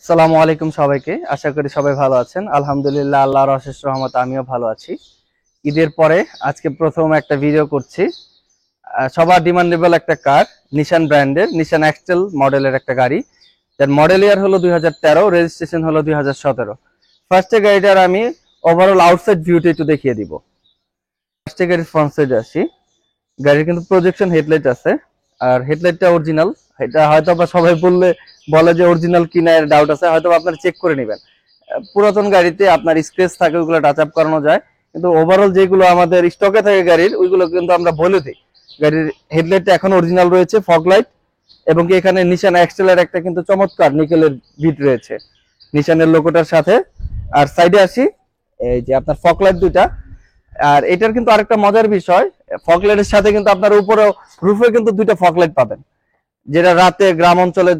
আসসালামু আলাইকুম সবাইকে। আশা করি সবাই ভালো আছেন। আলহামদুলিল্লাহ, আল্লাহর অশেষ রহমতে আমিও ভালো আছি। ঈদের পরে আজকে প্রথম একটা ভিডিও করছি। সবার ডিমান্ডেবল একটা কার, নিশান ব্র্যান্ডের নিশান এক্সেল মডেলের একটা গাড়ি, যার মডেল ইয়ার হলো 2013, রেজিস্ট্রেশন হলো 2017। ফার্স্টে গাড়িটার আমি ওভারঅল আউটসাইড ভিউটা একটু দেখিয়ে দিব। ফার্স্টে গাড়ির ফ্রন্ট সাইডে আসি। গাড়ির কিন্তু প্রজেকশন হেডলাইট আছে, আর হেডলাইটটা অরিজিনাল। এটা হয়তো বা সবাই বলে যে অরিজিনাল কিনা এর ডাউট আছে, হয়তো আপনারা চেক করে নেবেন। পুরাতন গাড়িতে আপনার স্ক্র্যাচ থাকে, ওইগুলো টাচ আপ করানো যায়, কিন্তু ওভারঅল যেগুলো আমাদের স্টকে থাকে গাড়ির, ওইগুলো কিন্তু আমরা বলে দিই। গাড়ির হেডলাইটটা এখন অরিজিনাল রয়েছে, ফগ লাইট, এবং কি এখানে নিশান এক্সেলের একটা কিন্তু চমৎকার নিকেলের বিট রয়েছে নিশানের লোগোটার সাথে। আর সাইডে আসি, এই যে আপনার ফগ লাইট দুইটা। আর এটার কিন্তু আরেকটা মজার বিষয়, ফগ লাইটের সাথে কিন্তু আপনার উপরে রুফে কিন্তু দুইটা ফগ লাইট পাবেন, যেটা রাতে গ্রাম অঞ্চলে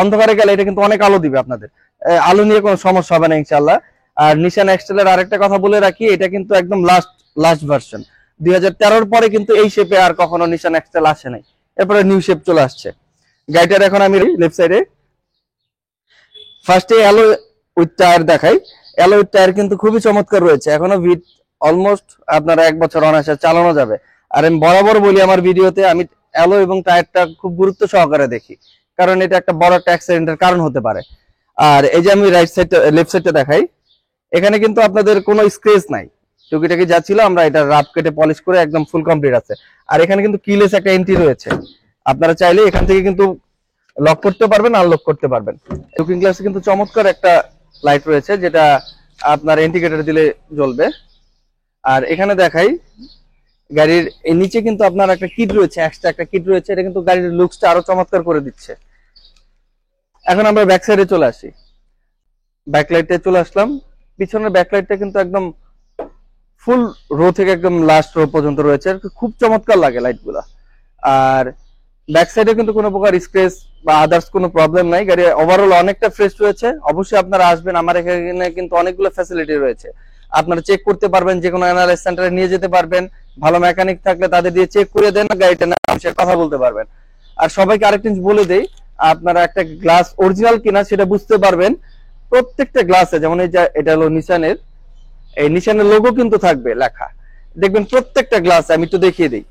অন্ধকারে গেলে এটা কিন্তু অনেক আলো দিবে আপনাদের। আলো নিয়ে কোনো সমস্যা হবে না ইনশাল্লাহ। আর নিশান এক্সেলের আরেকটা কথা বলে রাখি, এটা কিন্তু একদম লাস্ট ভার্সন। 2013 পরে কিন্তু এই শেপে আর কখনো নিশান এক্সেল আসে নাই, এরপরে নিউ শেপ চলে আসছে গাড়িটার। এখন আমি লেফট সাইডে ফার্স্টে অ্যালো উইথ টায়ার দেখাই। অ্যালো উইথ টায়ার কিন্তু খুবই চমৎকার রয়েছে, এখনো ভিট অলমোস্ট আপনারা 1 বছর অনায়াসে চালানো যাবে। আর আমি বরাবর বলি আমার ভিডিওতে, আমি অ্যালো এবং টায়ারটা খুব গুরুত্ব সহকারে দেখি, কারণ এটা একটা বড় একটা অ্যাক্সিডেন্টের কারণ হতে পারে। আর এই যে আমি লেফট সাইডটা দেখাই, এখানে কিন্তু আপনাদের কোনো স্ক্র্যাচ নাই। টুকিটাকি যা ছিল আমরা এটা রাফ কেটে পলিশ করে একদম ফুল কমপ্লিট আছে। আর এখানে কিন্তু কিলেস একটা এন্ট্রি রয়েছে, আপনারা চাইলে এখান থেকে কিন্তু লক করতে পারবেন, আনলক করতে পারবেন। লুকিং গ্লাসে কিন্তু চমৎকার একটা লাইট রয়েছে, যেটা আপনার ইন্ডিকেটর দিলে জ্বলবে। আর এখানে দেখাই, গাড়ির এই নিচে কিন্তু আপনার একটা কিট রয়েছে, এক্সট্রা একটা কিট রয়েছে, এটা কিন্তু গাড়ির লুকসটা আরো চমৎকার করে দিচ্ছে। এখন আমরা ব্যাক সাইডে চলে আসি, ব্যাকলাইটে চলে আসলাম। পিছনের ব্যাকলাইটটা কিন্তু একদম ফুল রো থেকে একদম লাস্ট রো পর্যন্ত রয়েছে, খুব চমৎকার লাগে লাইটগুলা। আর ব্যাক সাইডে কিন্তু কোনো প্রকার স্ক্র্যাচ বা আদার্স কোনো প্রবলেম নাই, গাড়ি ওভারঅল অনেকটা ফ্রেশ রয়েছে। অবশ্যই আপনারা আসবেন, আমার এখানে কিন্তু অনেকগুলো ফ্যাসিলিটি রয়েছে। আপনারা চেক করতে পারবেন, যে কোনো এনআরএস সেন্টারে নিয়ে যেতে পারবেন, ভালো মেকানিক থাকলে তাদের দিয়ে চেক করে দেন, গাড়িটা না সে কথা বলতে পারবেন। আর সবাইকে আরেকটা জিনিস বলে দেই, আপনারা একটা গ্লাস অরিজিনাল কিনা সেটা বুঝতে পারবেন প্রত্যেকটা গ্লাসে। যেমন এই যে এটা হলো নিশানের, এই নিশানের লোগো কিন্তু থাকবে লেখা, দেখবেন প্রত্যেকটা গ্লাসে। আমি একটু দেখিয়ে দিই,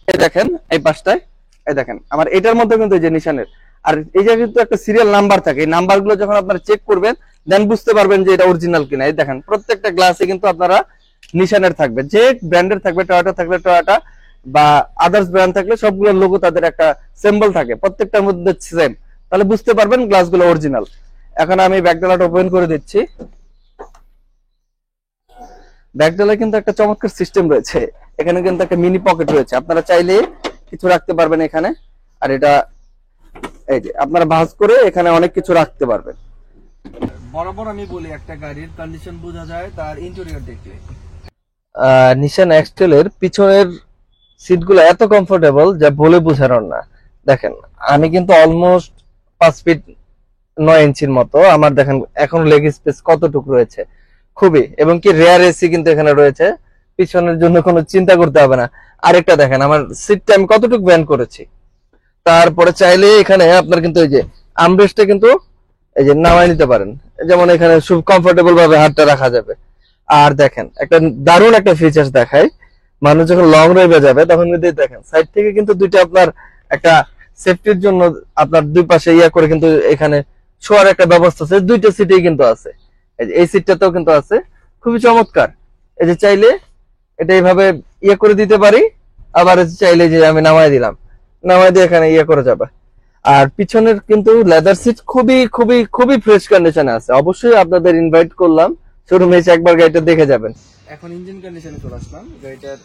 এই দেখেন এই পাশটায়, এই দেখেন আমার এটার মধ্যে কিন্তু এই যে নিশানের, আর এই যে কিন্তু একটা সিরিয়াল নাম্বার থাকে, এই নাম্বারগুলো যখন আপনারা চেক করবেন দেন বুঝতে পারবেন যে এটা অরিজিনাল কিনা। এই দেখেন প্রত্যেকটা গ্লাসে কিন্তু আপনারা নিশানের থাকবে, যে ব্র্যান্ডের থাকবে, টয়োটা থাকলে টয়োটা বা আদার্স ব্র্যান্ড থাকলে সবগুলোর লোগো তাদের একটা সিম্বল থাকে প্রত্যেকটার মধ্যে সেম, তাহলে বুঝতে পারবেন গ্লাসগুলো অরিজিনাল। এখন আমি ব্যাকডালাটা ওপেন করে দিচ্ছি। ব্যাকডালায় কিন্তু একটা চমৎকার সিস্টেম রয়েছে, এখানে কিন্তু একটা মিনি পকেট রয়েছে, আপনারা চাইলে কিছু রাখতে পারবেন এখানে। আর এটা এই যে আপনারা ভাঁজ করে এখানে অনেক কিছু রাখতে পারবেন। বরাবর আমি বলি, একটা গাড়ির কন্ডিশন বোঝা যায় তার ইন্টেরিয়র দেখলে। নিশান এক্সটেলের পিছনের সিটগুলো এত কমফোর্টেবল যা বলে বোঝানোর না। দেখেন আমি কিন্তু অলমোস্ট 5 ফিট 9 ইঞ্চির মতো আমার, দেখেন এখন লেগ স্পেস কতটুকু রয়েছে, খুবই। এবং কি রেয়ার এসি কিন্তু এখানে রয়েছে, পিছনের জন্য কোনো চিন্তা করতে হবে না। আরেকটা দেখেন আমার সিটটা আমি কতটুকু ব্যান্ড করেছি। তারপরে চাইলে এখানে আপনার কিন্তু এই যে আমরেস্টটা কিন্তু এই যে নামাই নিতে পারেন, যেমন এখানে খুব কমফোর্টেবল ভাবে হাতটা রাখা যাবে। আর দেখেন একটা দারুণ একটা ফিচার্স দেখায়, মানুষ যখন লং ড্রাইভে যাবে তখন কিন্তু দেখেন সাইড থেকে কিন্তু দুইটা আপনার একটা সেফটির জন্য আপনার দুই পাশে ইয়া করে কিন্তু এখানে শোয়ার একটা ব্যবস্থা আছে, দুইটা সিটেই কিন্তু আছে। এই সিটটাতেও কিন্তু আছে, খুবই চমৎকার। এই যে চাইলে এটা এইভাবে ইয়ে করে দিতে পারি, আবার চাইলে যে আমি নামাই দিলাম, নামাই দিয়ে এখানে ইয়ে করে যাবে। আর পিছনের কিন্তু লেদার সিট খুবই খুবই খুবই ফ্রেশ কন্ডিশনে আছে। অবশ্যই আপনাদের ইনভাইট করলাম শোরুমে এসে একবার গাড়িটা দেখে যাবেন। এখন ইঞ্জিন কন্ডিশনে চলে আসলাম, গাড়িটার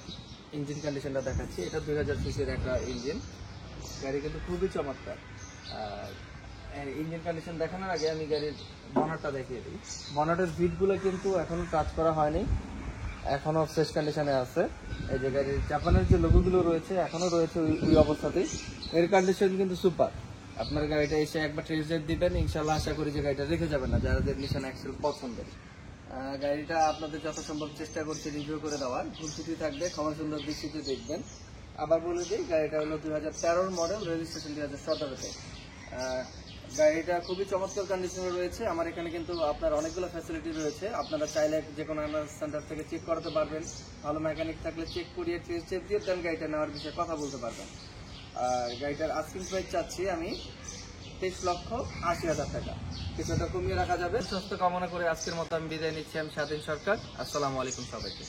ইঞ্জিন কন্ডিশনটা দেখাচ্ছি। এটা 2000 সিসির একটা ইঞ্জিন, গাড়ি কিন্তু খুবই চমৎকার। আর ইঞ্জিন কন্ডিশন দেখানোর আগে আমি গাড়ির বনারটা দেখিয়ে দিই। বনারের বিটগুলো কিন্তু এখনো কাজ করা হয়নি, এখনো ফ্রেশ কন্ডিশনে আছে। এই যে গাড়ির জাপানের যে লোগোগুলো রয়েছে এখনো রয়েছে ওই অবস্থাতেই। এর কন্ডিশন কিন্তু সুপার। আপনার গাড়িটা এসে একবার টেস্ট ড্রাইভ দিবেন, ইনশাআল্লাহ আশা করি যে গাড়িটা রেখে যাবেন না, যাদের নিশান এক্সেল পছন্দের। গাড়িটা আপনাদের যথাসম্ভব চেষ্টা করছি রিভিউ করে দেওয়ার, ভুল ত্রুটি থাকলে ক্ষমা সুন্দর দৃষ্টিতে দেখবেন। আবার বলে দিই, গাড়িটা হলো 2013 মডেল, রেজিস্ট্রেশন 2017-তে। গাড়িটা খুবই চমৎকার কন্ডিশনে রয়েছে। আমার এখানে কিন্তু আপনার অনেকগুলো ফ্যাসিলিটি রয়েছে। আপনারা চাইলে যে কোনো সেন্টার থেকে চেক করাতে পারবেন। ভালো মেকানিক থাকলে চেক করিয়ে চেক দিয়ে দেন গাড়িটা নেওয়ার বিষয়ে কথা বলতে পারবেন। আর গাড়িটার আস্কিং প্রাইস চাচ্ছি আমি 23,80,000 টাকা। কিছুটা কমিয়ে রাখা যাবে। সুস্থ কামনা করে আজকের মতো আমি বিদায় নিচ্ছি। আমি স্বাধীন সরকার। আসসালামু আলাইকুম সবাইকে।